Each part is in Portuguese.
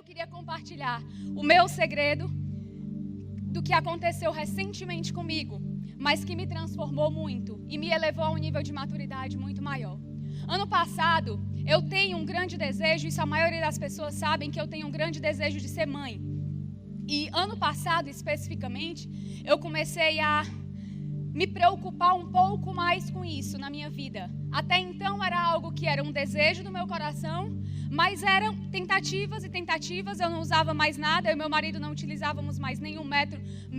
eu queria compartilhar o meu segredo do que aconteceu recentemente comigo, mas que me transformou muito e me elevou a um nível de maturidade muito maior. Ano passado, eu tenho um grande desejo, isso a maioria das pessoas sabem, que eu tenho um grande desejo de ser mãe. E ano passado, especificamente, eu comecei a me preocupar um pouco mais com isso na minha vida. Até então era algo que era um desejo do meu coração, mas eram tentativas e tentativas, eu não usava mais nada, eu e meu marido não utilizávamos mais nenhum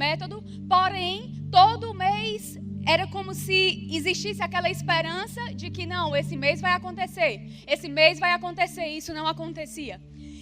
método, porém, todo mês era como se existisse aquela esperança de que não, esse mês vai acontecer, isso não acontecia.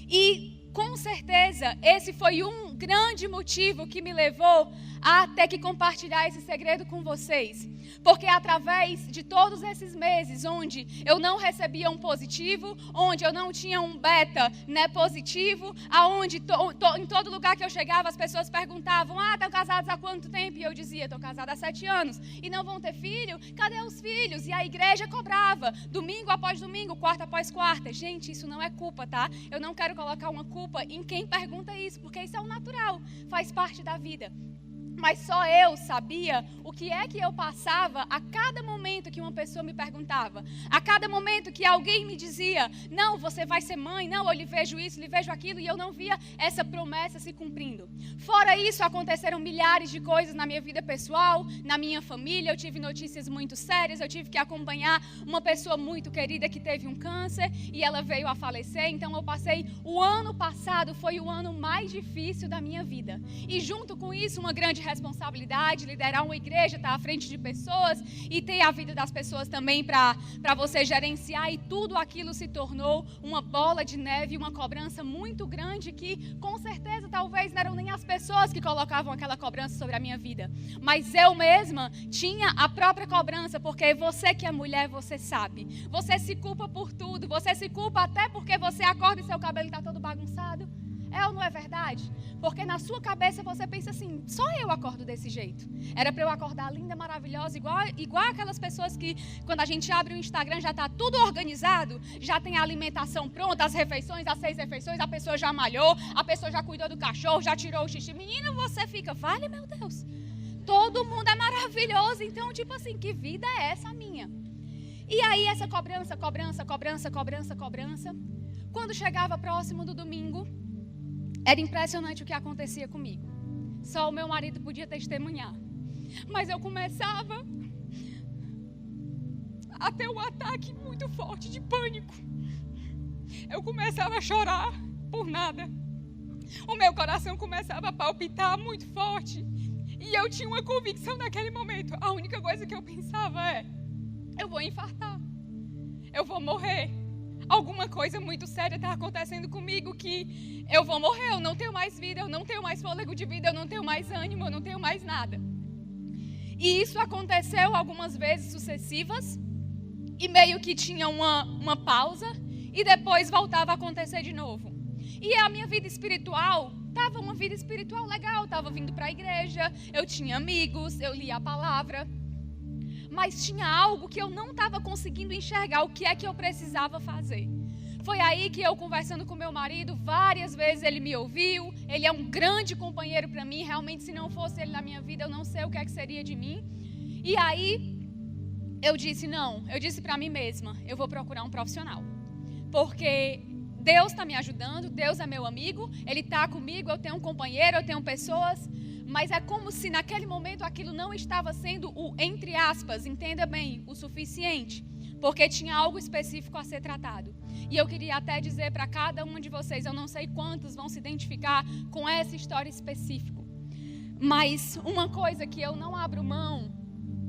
E com certeza esse foi um grande motivo que me levou a ter que compartilhar esse segredo com vocês. Porque através de todos esses meses onde eu não recebia um positivo, onde eu não tinha um beta positivo, aonde em todo lugar que eu chegava as pessoas perguntavam: estão casados há quanto tempo? E eu dizia: estou casada há 7 anos. E não vão ter filho? Cadê os filhos? E a igreja cobrava, domingo após domingo, quarta após quarta. Gente, isso não é culpa, tá? Eu não quero colocar uma culpa em quem pergunta isso, porque isso é o natural, faz parte da vida. Mas só eu sabia o que é que eu passava a cada momento que uma pessoa me perguntava. A cada momento que alguém me dizia: não, você vai ser mãe, não, eu lhe vejo isso, lhe vejo aquilo. E eu não via essa promessa se cumprindo. Fora isso, aconteceram milhares de coisas na minha vida pessoal, na minha família. Eu tive notícias muito sérias, eu tive que acompanhar uma pessoa muito querida que teve um câncer e ela veio a falecer. Então eu passei, o ano passado foi o ano mais difícil da minha vida. E junto com isso, uma grande responsabilidade, liderar uma igreja, estar à frente de pessoas e ter a vida das pessoas também para você gerenciar, e tudo aquilo se tornou uma bola de neve, uma cobrança muito grande que com certeza talvez não eram nem as pessoas que colocavam aquela cobrança sobre a minha vida, mas eu mesma tinha a própria cobrança, porque você que é mulher, você sabe, você se culpa por tudo, você se culpa até porque você acorda e seu cabelo está todo bagunçado. É ou não é verdade? Porque na sua cabeça você pensa assim: só eu acordo desse jeito. Era para eu acordar linda, maravilhosa, igual aquelas pessoas que quando a gente abre o Instagram já está tudo organizado, já tem a alimentação pronta, as refeições, as 6 refeições, a pessoa já malhou, a pessoa já cuidou do cachorro, já tirou o xixi. Menina, você fica: vale, meu Deus, todo mundo é maravilhoso. Então, tipo assim, que vida é essa minha? E aí essa cobrança. Quando chegava próximo do domingo, era impressionante o que acontecia comigo. Só o meu marido podia testemunhar. Mas eu começava a ter um ataque muito forte de pânico. Eu começava a chorar por nada. O meu coração começava a palpitar muito forte. E eu tinha uma convicção naquele momento. A única coisa que eu pensava é: eu vou infartar. Eu vou morrer. Alguma coisa muito séria está acontecendo comigo, que eu vou morrer, eu não tenho mais vida, eu não tenho mais fôlego de vida, eu não tenho mais ânimo, eu não tenho mais nada. E isso aconteceu algumas vezes sucessivas, e meio que tinha uma pausa, e depois voltava a acontecer de novo. E a minha vida espiritual estava uma vida espiritual legal, estava vindo para a igreja, eu tinha amigos, eu lia a palavra. Mas tinha algo que eu não estava conseguindo enxergar, o que é que eu precisava fazer. Foi aí que eu, conversando com meu marido, várias vezes ele me ouviu, ele é um grande companheiro para mim, realmente se não fosse ele na minha vida, eu não sei o que é que seria de mim. E aí, eu disse para mim mesma: eu vou procurar um profissional. Porque Deus está me ajudando, Deus é meu amigo, Ele está comigo, eu tenho um companheiro, eu tenho pessoas. Mas é como se naquele momento aquilo não estava sendo o, entre aspas, entenda bem, o suficiente. Porque tinha algo específico a ser tratado. E eu queria até dizer para cada um de vocês, eu não sei quantos vão se identificar com essa história específica. Mas uma coisa que eu não abro mão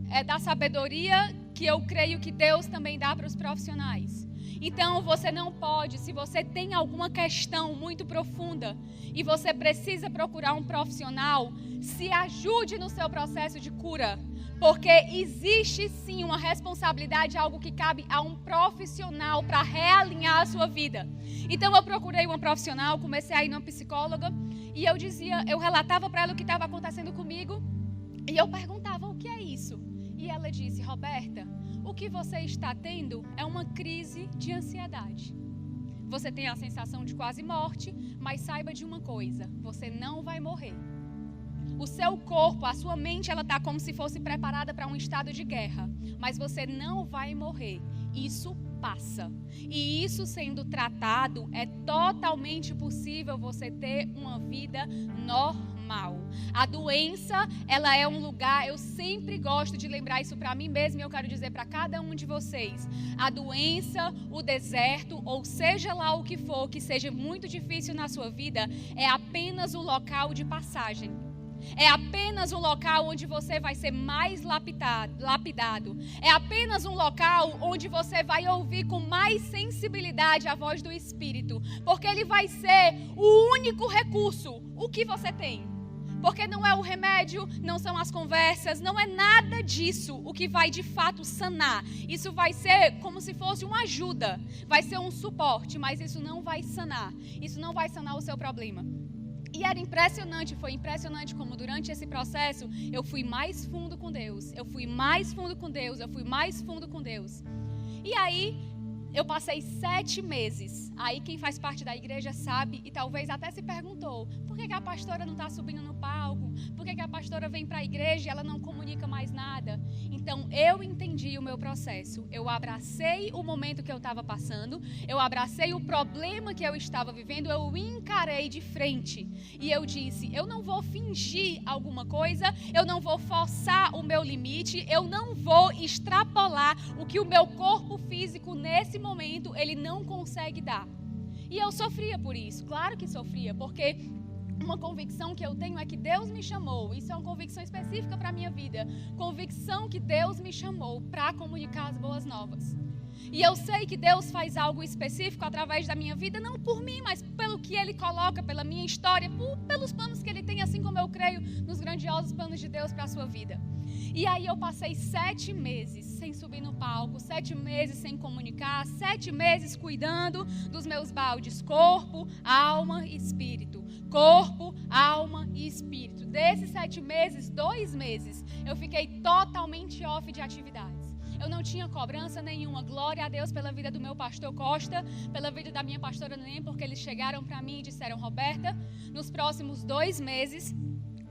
é da sabedoria que eu creio que Deus também dá para os profissionais. Então você não pode, se você tem alguma questão muito profunda e você precisa procurar um profissional, se ajude no seu processo de cura. Porque existe sim uma responsabilidade, algo que cabe a um profissional para realinhar a sua vida. Então eu procurei uma profissional, comecei a ir numa psicóloga e eu relatava para ela o que estava acontecendo comigo e eu perguntava: o que é isso? E ela disse: Roberta, o que você está tendo é uma crise de ansiedade. você tem a sensação de quase morte, mas saiba de uma coisa, você não vai morrer. O seu corpo, a sua mente, ela está como se fosse preparada para um estado de guerra, mas você não vai morrer. Isso passa. E isso sendo tratado, é totalmente possível você ter uma vida normal. A doença, ela é um lugar, eu sempre gosto de lembrar isso para mim mesma e eu quero dizer para cada um de vocês. A doença, o deserto, ou seja lá o que for, que seja muito difícil na sua vida, é apenas o local de passagem. É apenas um local onde você vai ser mais lapidado. É apenas um local onde você vai ouvir com mais sensibilidade a voz do Espírito. Porque ele vai ser o único recurso, o que você tem. Porque não é o remédio, não são as conversas, não é nada disso o que vai de fato sanar. Isso vai ser como se fosse uma ajuda, vai ser um suporte, mas isso não vai sanar. Isso não vai sanar o seu problema. E era impressionante, foi impressionante como durante esse processo eu fui mais fundo com Deus. Eu fui mais fundo com Deus, eu fui mais fundo com Deus. E aí eu passei 7 meses. Aí quem faz parte da igreja sabe e talvez até se perguntou: por que a pastora não está subindo no palco? Por que a pastora vem para a igreja e ela não comunica mais nada? Então eu entendi o meu processo. Eu abracei o momento que eu estava passando. Eu abracei o problema que eu estava vivendo. Eu encarei de frente. E eu disse: eu não vou fingir alguma coisa. Eu não vou forçar o meu limite. Eu não vou extrapolar o que o meu corpo físico nesse momento ele não consegue dar. E eu sofria por isso, claro que sofria, porque uma convicção que eu tenho é que Deus me chamou, isso é uma convicção específica para a minha vida, convicção que Deus me chamou para comunicar as boas novas. E eu sei que Deus faz algo específico através da minha vida, não por mim, mas pelo que Ele coloca, pela minha história, pelos planos que Ele tem, assim como eu creio nos grandiosos planos de Deus para a sua vida. E aí eu passei 7 meses sem subir no palco, 7 meses sem comunicar, 7 meses cuidando dos meus baldes, corpo, alma e espírito. Corpo, alma e espírito. Desses 7 meses, 2 meses, eu fiquei totalmente off de atividades. Eu não tinha cobrança nenhuma. Glória a Deus pela vida do meu pastor Costa, pela vida da minha pastora Neném, porque eles chegaram para mim e disseram: Roberta, nos próximos 2 meses,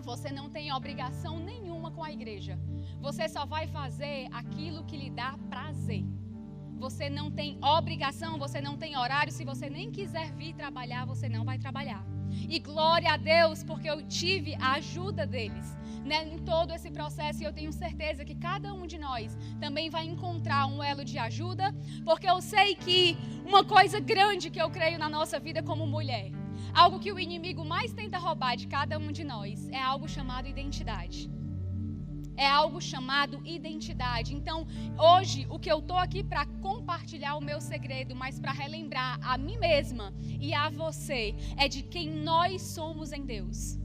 você não tem obrigação nenhuma com a igreja. Você só vai fazer aquilo que lhe dá prazer. Você não tem obrigação, você não tem horário. Se você nem quiser vir trabalhar, você não vai trabalhar. E glória a Deus, porque eu tive a ajuda deles, né, em todo esse processo. E eu tenho certeza que cada um de nós também vai encontrar um elo de ajuda, porque eu sei que uma coisa grande que eu creio na nossa vida como mulher, algo que o inimigo mais tenta roubar de cada um de nós, é algo chamado identidade. É algo chamado identidade. Então, hoje, o que eu estou aqui para compartilhar o meu segredo, mas para relembrar a mim mesma e a você, é de quem nós somos em Deus.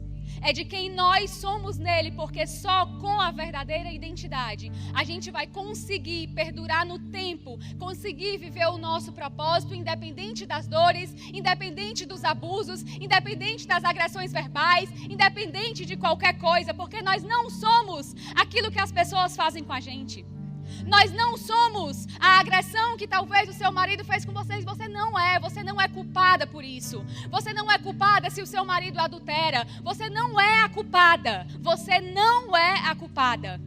É de quem nós somos nele, porque só com a verdadeira identidade a gente vai conseguir perdurar no tempo, conseguir viver o nosso propósito, independente das dores, independente dos abusos, independente das agressões verbais, independente de qualquer coisa, porque nós não somos aquilo que as pessoas fazem com a gente. Nós não somos a agressão que talvez o seu marido fez com vocês. Você não é culpada por isso. Você não é culpada se o seu marido adultera. Você não é a culpada. Você não é a culpada.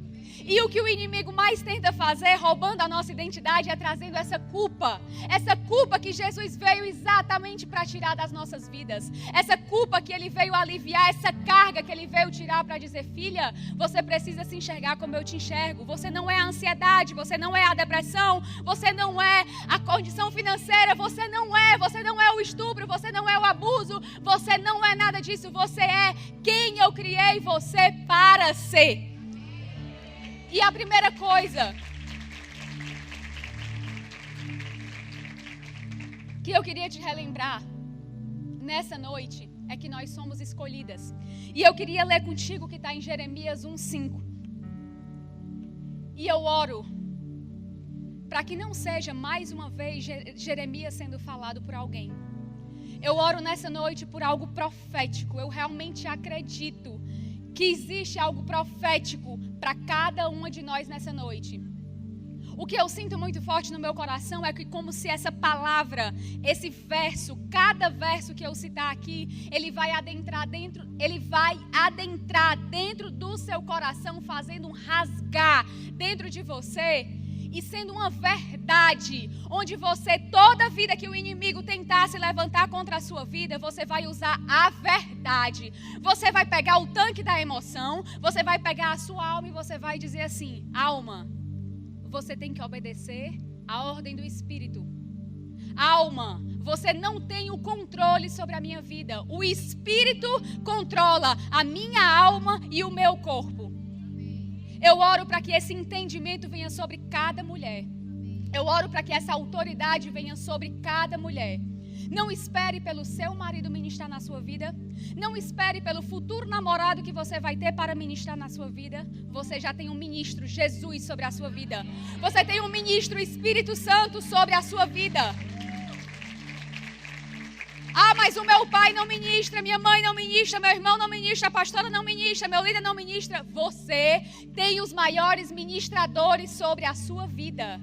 E o que o inimigo mais tenta fazer, roubando a nossa identidade, é trazendo essa culpa que Jesus veio exatamente para tirar das nossas vidas, essa culpa que ele veio aliviar, essa carga que ele veio tirar para dizer: filha, você precisa se enxergar como eu te enxergo. Você não é a ansiedade, você não é a depressão, você não é a condição financeira, você não é o estupro, você não é o abuso, você não é nada disso. Você é quem eu criei você para ser. E a primeira coisa que eu queria te relembrar nessa noite é que nós somos escolhidas. E eu queria ler contigo o que está em Jeremias 1:5. E eu oro para que não seja mais uma vez Jeremias sendo falado por alguém. Eu oro nessa noite por algo profético. Eu realmente acredito que existe algo profético para cada uma de nós nessa noite. O que eu sinto muito forte no meu coração é que como se essa palavra, esse verso, cada verso que eu citar aqui, ele vai adentrar dentro do seu coração, fazendo um rasgar dentro de você e sendo uma verdade, onde você, toda vida que o inimigo tentar se levantar contra a sua vida, você vai usar a verdade. Você vai pegar o tanque da emoção, você vai pegar a sua alma e você vai dizer assim: alma, você tem que obedecer à ordem do Espírito. Alma, você não tem o controle sobre a minha vida. O Espírito controla a minha alma e o meu corpo. Eu oro para que esse entendimento venha sobre cada mulher. Eu oro para que essa autoridade venha sobre cada mulher. Não espere pelo seu marido ministrar na sua vida. Não espere pelo futuro namorado que você vai ter para ministrar na sua vida. Você já tem um ministro, Jesus, sobre a sua vida. Você tem um ministro, Espírito Santo, sobre a sua vida. Ah, mas o meu pai não ministra, minha mãe não ministra, meu irmão não ministra, a pastora não ministra, meu líder não ministra. Você tem os maiores ministradores sobre a sua vida.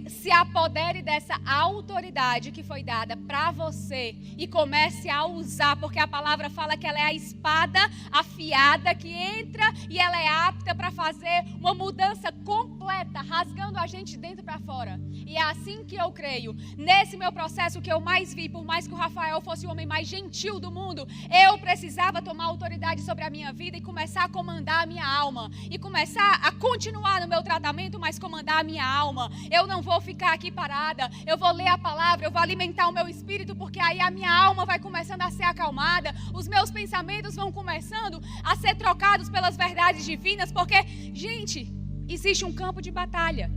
Se apodere dessa autoridade que foi dada para você e comece a usar, porque a palavra fala que ela é a espada afiada que entra e ela é apta para fazer uma mudança completa, rasgando a gente dentro para fora. E é assim que eu creio. Nesse meu processo que eu mais vi, por mais que o Rafael fosse o homem mais gentil do mundo, eu precisava tomar autoridade sobre a minha vida e começar a comandar a minha alma. E começar a continuar no meu tratamento, mas comandar a minha alma. Eu não vou ficar aqui parada, eu vou ler a palavra, eu vou alimentar o meu espírito, porque aí a minha alma vai começando a ser acalmada, os meus pensamentos vão começando a ser trocados pelas verdades divinas, porque, gente, existe um campo de batalha.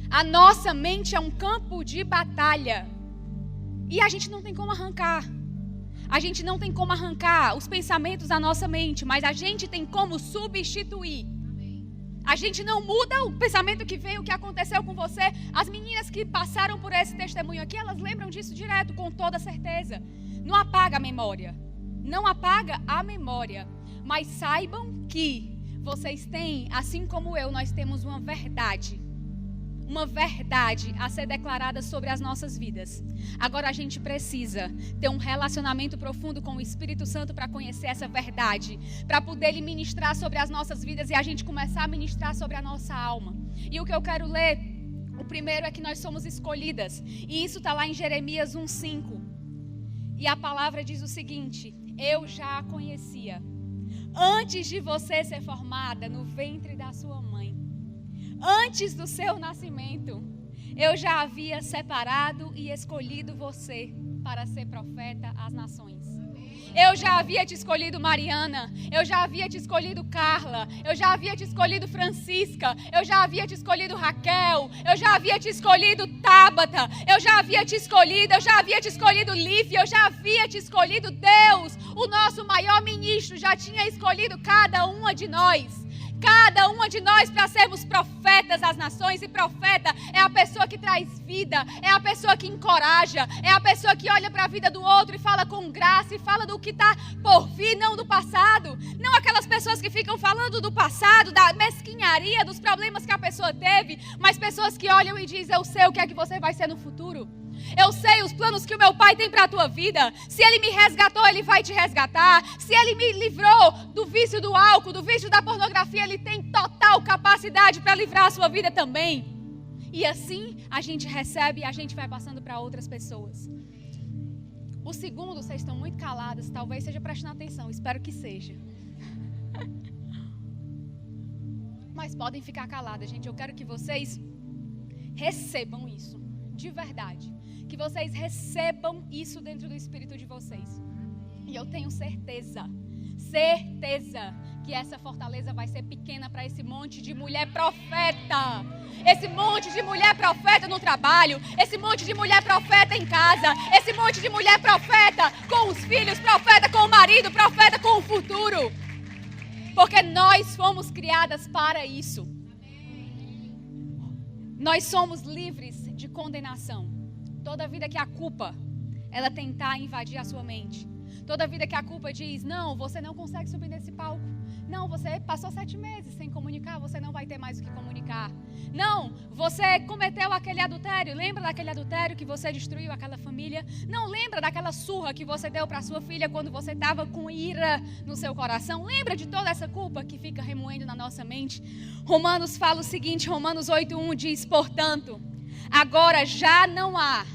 A nossa mente é um campo de batalha e a gente não tem como arrancar. A gente não tem como arrancar os pensamentos da nossa mente, mas a gente tem como substituir. A gente não muda o pensamento que veio, o que aconteceu com você. As meninas que passaram por esse testemunho aqui, elas lembram disso direto, com toda certeza. Não apaga a memória. Não apaga a memória. Mas saibam que vocês têm, assim como eu, nós temos uma verdade. Uma verdade a ser declarada sobre as nossas vidas. Agora a gente precisa ter um relacionamento profundo com o Espírito Santo para conhecer essa verdade, para poder Ele ministrar sobre as nossas vidas e a gente começar a ministrar sobre a nossa alma. E o que eu quero ler, o primeiro é que nós somos escolhidas, e isso está lá em Jeremias 1:5. E a palavra diz o seguinte: eu já a conhecia antes de você ser formada no ventre da sua mãe. Antes do seu nascimento, eu já havia separado e escolhido você para ser profeta às nações. Eu já havia te escolhido Mariana, eu já havia te escolhido Carla, eu já havia te escolhido Francisca, eu já havia te escolhido Raquel, eu já havia te escolhido Tabata, eu já havia te escolhido Lífia, eu já havia te escolhido Deus, o nosso maior ministro já tinha escolhido cada uma de nós. Cada uma de nós para sermos profetas às nações. E profeta é a pessoa que traz vida, é a pessoa que encoraja, é a pessoa que olha para a vida do outro e fala com graça e fala do que está por vir, não do passado. Não aquelas pessoas que ficam falando do passado, da mesquinharia, dos problemas que a pessoa teve, mas pessoas que olham e dizem: eu sei o que é que você vai ser no futuro. Eu sei os planos que o meu pai tem para a tua vida. Se ele me resgatou, ele vai te resgatar. Se ele me livrou do vício do álcool, do vício da pornografia, ele tem total capacidade para livrar a sua vida também. E assim a gente recebe e a gente vai passando para outras pessoas. O segundo, vocês estão muito caladas, talvez seja prestando atenção, espero que seja. Mas podem ficar caladas, gente. Eu quero que vocês recebam isso, de verdade. Que vocês recebam isso dentro do espírito de vocês. E eu tenho certeza que essa fortaleza vai ser pequena para esse monte de mulher profeta. Esse monte de mulher profeta no trabalho, esse monte de mulher profeta em casa, esse monte de mulher profeta com os filhos, profeta com o marido, profeta com o futuro. Porque nós fomos criadas para isso. Nós somos livres de condenação. Toda vida que a culpa, ela tentar invadir a sua mente. Toda vida que a culpa diz, não, você não consegue subir nesse palco. Não, você passou 7 meses sem comunicar, você não vai ter mais o que comunicar. Não, você cometeu aquele adultério. Lembra daquele adultério que você destruiu aquela família? Não, lembra daquela surra que você deu para sua filha quando você estava com ira no seu coração? Lembra de toda essa culpa que fica remoendo na nossa mente? Romanos fala o seguinte, Romanos 8:1 diz, portanto, agora já não há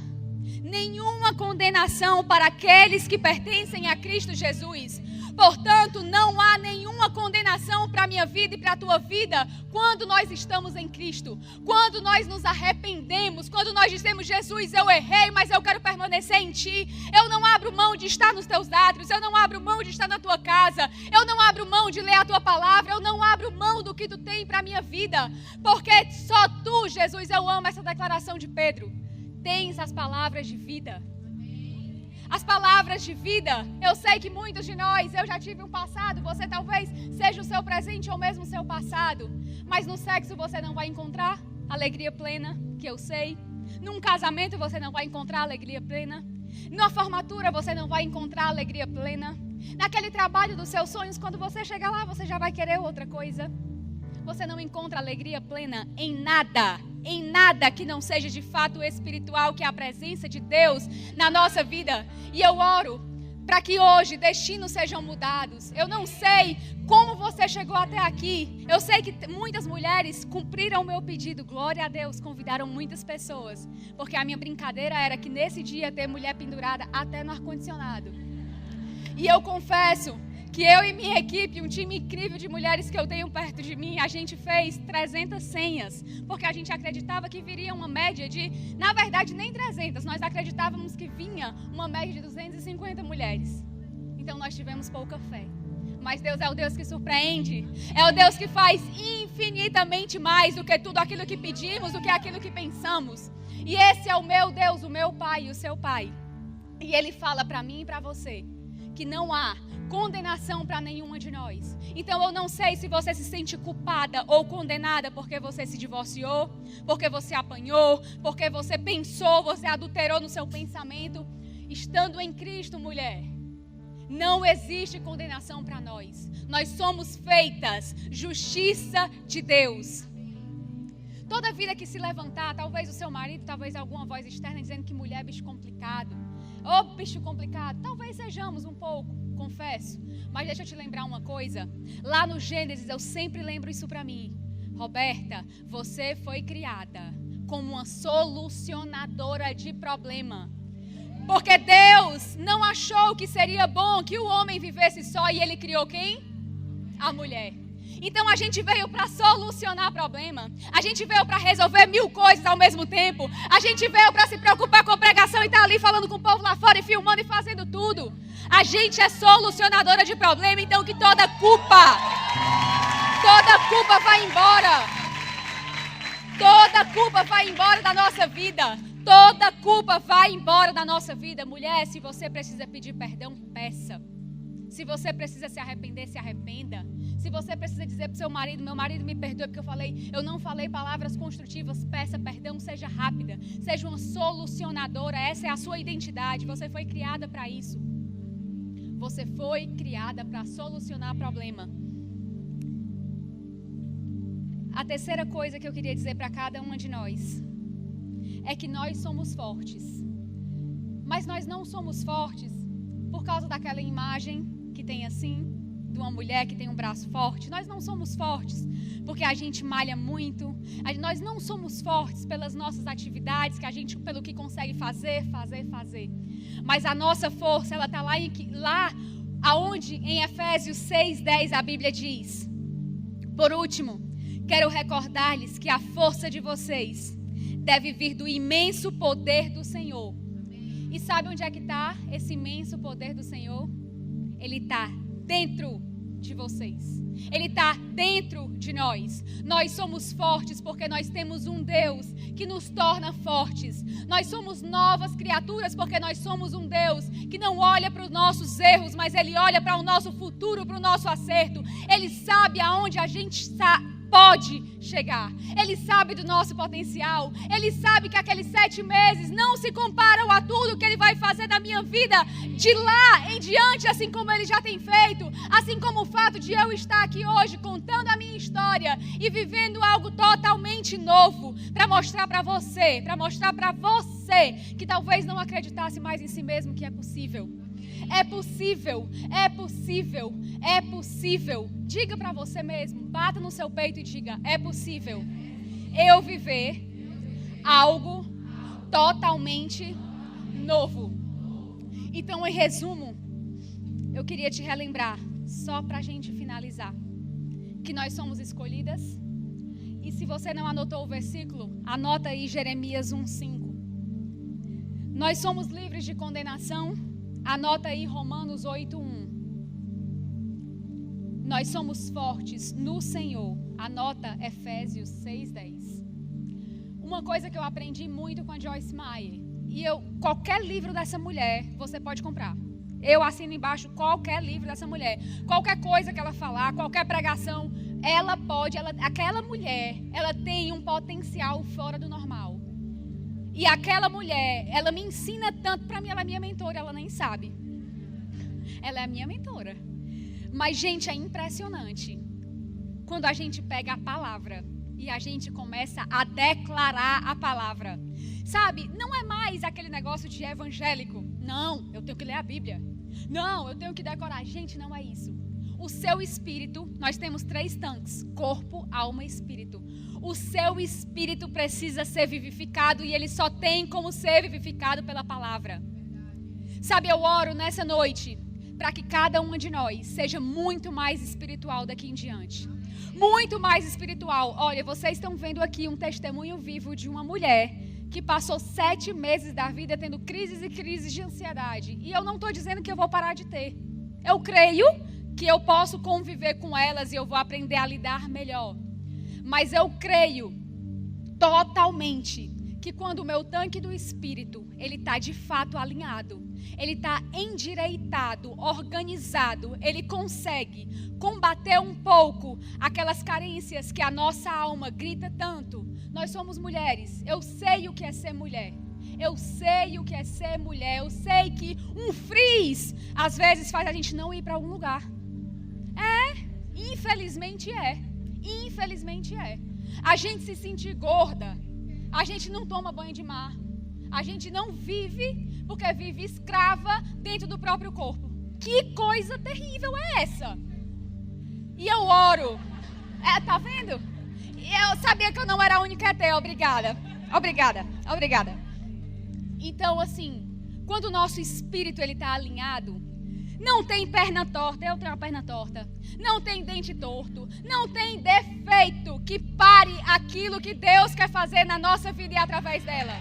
nenhuma condenação para aqueles que pertencem a Cristo Jesus. Portanto, não há nenhuma condenação para a minha vida e para a tua vida quando nós estamos em Cristo. Quando nós nos arrependemos, quando nós dizemos, Jesus, eu errei, mas eu quero permanecer em Ti. Eu não abro mão de estar nos Teus átrios, eu não abro mão de estar na Tua casa, eu não abro mão de ler a Tua palavra, eu não abro mão do que Tu tem para a minha vida. Porque só Tu, Jesus, eu amo essa declaração de Pedro, tens as palavras de vida. As palavras de vida, eu sei que muitos de nós, eu já tive um passado, você talvez seja o seu presente ou mesmo o seu passado, mas no sexo você não vai encontrar alegria plena, que eu sei. Num casamento você não vai encontrar alegria plena. Numa formatura você não vai encontrar alegria plena. Naquele trabalho dos seus sonhos, quando você chegar lá, você já vai querer outra coisa. Você não encontra alegria plena em nada que não seja de fato espiritual, que é a presença de Deus na nossa vida. E eu oro para que hoje destinos sejam mudados. Eu não sei como você chegou até aqui. Eu sei que muitas mulheres cumpriram o meu pedido. Glória a Deus, convidaram muitas pessoas. Porque a minha brincadeira era que nesse dia ter mulher pendurada até no ar-condicionado. E eu confesso que eu e minha equipe, um time incrível de mulheres que eu tenho perto de mim, a gente fez 300 senhas, porque a gente acreditava que viria uma média de, na verdade, nem 300, nós acreditávamos que vinha uma média de 250 mulheres. Então nós tivemos pouca fé. Mas Deus é o Deus que surpreende, é o Deus que faz infinitamente mais do que tudo aquilo que pedimos, do que aquilo que pensamos. E esse é o meu Deus, o meu Pai e o seu Pai. E Ele fala para mim e para você que não há condenação para nenhuma de nós. Então eu não sei se você se sente culpada ou condenada porque você se divorciou, porque você apanhou, porque você pensou, você adulterou no seu pensamento. Estando em Cristo, mulher, não existe condenação para nós. Nós somos feitas justiça de Deus. Toda vida que se levantar, talvez o seu marido, talvez alguma voz externa dizendo que mulher é bicho complicado. Ô, bicho complicado. Talvez sejamos um pouco, confesso. Mas deixa eu te lembrar uma coisa. Lá no Gênesis, eu sempre lembro isso pra mim. Roberta, você foi criada como uma solucionadora de problema. Porque Deus não achou que seria bom que o homem vivesse só e Ele criou quem? A mulher. Então a gente veio para solucionar problema. A gente veio para resolver 1000 coisas ao mesmo tempo. A gente veio para se preocupar com a pregação e estar ali falando com o povo lá fora e filmando e fazendo tudo. A gente é solucionadora de problema, então que toda culpa vai embora. Toda culpa vai embora da nossa vida. Toda culpa vai embora da nossa vida. Mulher, se você precisa pedir perdão, peça. Se você precisa se arrepender, se arrependa. Se você precisa dizer para o seu marido, meu marido me perdoe porque eu não falei palavras construtivas, peça perdão, seja rápida, seja uma solucionadora, essa é a sua identidade, você foi criada para isso. Você foi criada para solucionar problema. A terceira coisa que eu queria dizer para cada uma de nós é que nós somos fortes. Mas nós não somos fortes por causa daquela imagem que tem assim, de uma mulher que tem um braço forte. Nós não somos fortes porque a gente malha muito. Nós não somos fortes pelas nossas atividades, pelo que consegue fazer. Mas a nossa força, ela está lá aonde em Efésios 6:10 a Bíblia diz: por último, quero recordar-lhes que a força de vocês deve vir do imenso poder do Senhor. E sabe onde é que está esse imenso poder do Senhor? Ele está dentro de vocês. Ele está dentro de nós. Nós somos fortes porque nós temos um Deus que nos torna fortes. Nós somos novas criaturas porque nós somos um Deus que não olha para os nossos erros, mas Ele olha para o nosso futuro, para o nosso acerto. Ele sabe aonde a gente está, pode chegar. Ele sabe do nosso potencial. Ele sabe que aqueles 7 meses não se comparam a tudo que Ele vai fazer na minha vida de lá em diante, assim como Ele já tem feito. Assim como o fato de eu estar aqui hoje contando a minha história e vivendo algo totalmente novo para mostrar para você que talvez não acreditasse mais em si mesmo que é possível. É possível, é possível, é possível. Diga para você mesmo, bata no seu peito e diga: é possível eu viver algo totalmente novo. Então, em resumo, eu queria te relembrar, só para a gente finalizar, que nós somos escolhidas. E se você não anotou o versículo, anota aí Jeremias 1:5. Nós somos livres de condenação. Anota aí Romanos 8:1. Nós somos fortes no Senhor. Anota Efésios 6:10. Uma coisa que eu aprendi muito com a Joyce Meyer, e qualquer livro dessa mulher você pode comprar. Eu assino embaixo qualquer livro dessa mulher. Qualquer coisa que ela falar, qualquer pregação, aquela mulher, ela tem um potencial fora do normal. E aquela mulher, ela me ensina tanto. Para mim, ela é minha mentora, ela nem sabe. Ela é a minha mentora. Mas, gente, é impressionante quando a gente pega a palavra e a gente começa a declarar a palavra. Sabe, não é mais aquele negócio de evangélico. Não, eu tenho que ler a Bíblia. Não, eu tenho que decorar. Gente, não é isso. O seu espírito, nós temos 3 tanques: corpo, alma e espírito. O seu espírito precisa ser vivificado e ele só tem como ser vivificado pela palavra. Sabe, eu oro nessa noite para que cada uma de nós seja muito mais espiritual daqui em diante. Muito mais espiritual. Olha, vocês estão vendo aqui um testemunho vivo de uma mulher que passou 7 meses da vida tendo crises e crises de ansiedade. E eu não estou dizendo que eu vou parar de ter. Eu creio que eu posso conviver com elas e eu vou aprender a lidar melhor. Mas eu creio totalmente que quando o meu tanque do Espírito, ele está de fato alinhado, ele está endireitado, organizado, ele consegue combater um pouco aquelas carências que a nossa alma grita tanto. Nós somos mulheres, eu sei o que é ser mulher. Eu sei o que é ser mulher. Eu sei que um frizz às vezes faz a gente não ir para algum lugar. Infelizmente é. Infelizmente é. A gente se sentir gorda. A gente não toma banho de mar. A gente não vive porque vive escrava dentro do próprio corpo. Que coisa terrível é essa? E eu oro. Tá vendo? Eu sabia que eu não era a única até. Obrigada. Então, assim, quando o nosso espírito ele está alinhado, não tem perna torta. Eu tenho uma perna torta. Não tem dente torto. Não tem defeito que pare aquilo que Deus quer fazer na nossa vida e através dela.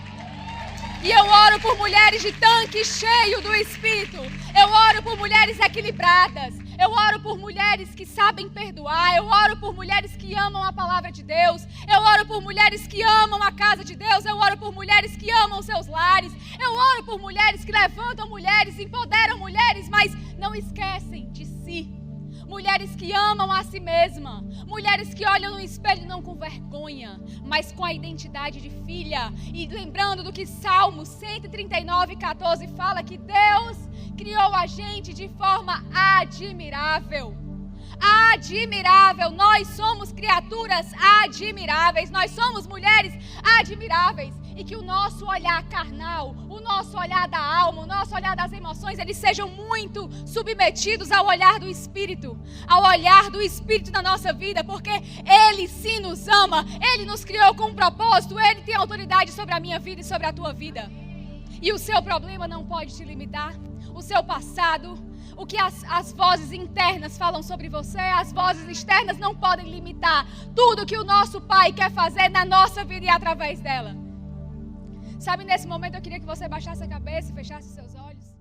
E eu oro por mulheres de tanque cheio do Espírito. Eu oro por mulheres equilibradas. Eu oro por mulheres que sabem perdoar. Eu oro por mulheres que amam a palavra de Deus. Eu oro por mulheres que amam a casa de Deus. Eu oro por mulheres que amam seus lares. Eu oro por mulheres que levantam mulheres, empoderam mulheres, mas não esquecem de si. Mulheres que amam a si mesma. Mulheres que olham no espelho não com vergonha, mas com a identidade de filha. E lembrando do que Salmo 139:14 fala, que Deus criou a gente de forma admirável. Admirável. Nós somos criaturas admiráveis. Nós somos mulheres admiráveis. E que o nosso olhar carnal, o nosso olhar da alma, o nosso olhar das emoções, eles sejam muito submetidos ao olhar do Espírito. Ao olhar do Espírito na nossa vida, porque Ele sim nos ama. Ele nos criou com um propósito. Ele tem autoridade sobre a minha vida e sobre a tua vida. E o seu problema não pode te limitar. O seu passado, o que as vozes internas falam sobre você, as vozes externas não podem limitar tudo que o nosso Pai quer fazer na nossa vida e através dela. Sabe, nesse momento eu queria que você baixasse a cabeça e fechasse seus olhos.